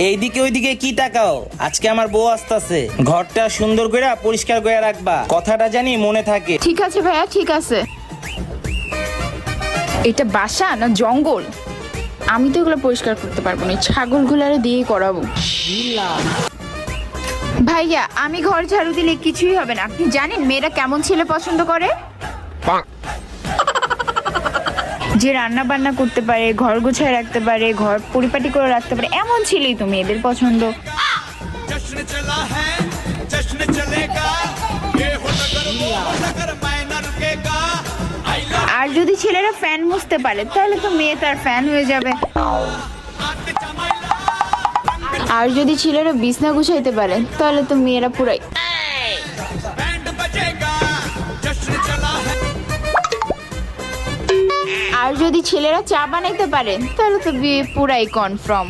এইদিকে ওইদিকে কি তাকাও? আজকে আমার বউ আসতেছে, ঘরটা সুন্দর করে পরিষ্কার করে রাখবা, কথাটা জানি মনে থাকে। ঠিক আছে ভাইয়া, ঠিক আছে। এটা বাসা না জঙ্গল? আমি তো এগুলো পরিষ্কার করতে পারবো না, ছাগলগুলারে দিয়েই করাবো। ভাইয়া, আমি ঘর ঝাড়ু দিলে কিছুই হবে না। আপনি জানেন মেয়েরা কেমন ছেলে পছন্দ করে? যে রান্না বান্না করতে পারে, ঘর গোছায় রাখতে পারে, ঘর পরিপাটি করে রাখতে পারে, এমন ছেলেই তো মেয়েদের পছন্দ। আর যদি ছেলেরা ফ্যান মুছতে পারে তাহলে তো মেয়ে তার ফ্যান হয়ে যাবে। আর যদি ছেলেরা বিছনা গুছাইতে পারে তাহলে তো মেয়েরা পুরাই। আর যদি ছেলেরা চা বানাইতে পারে তাহলে তো বিয়ে পুরাই কনফার্ম।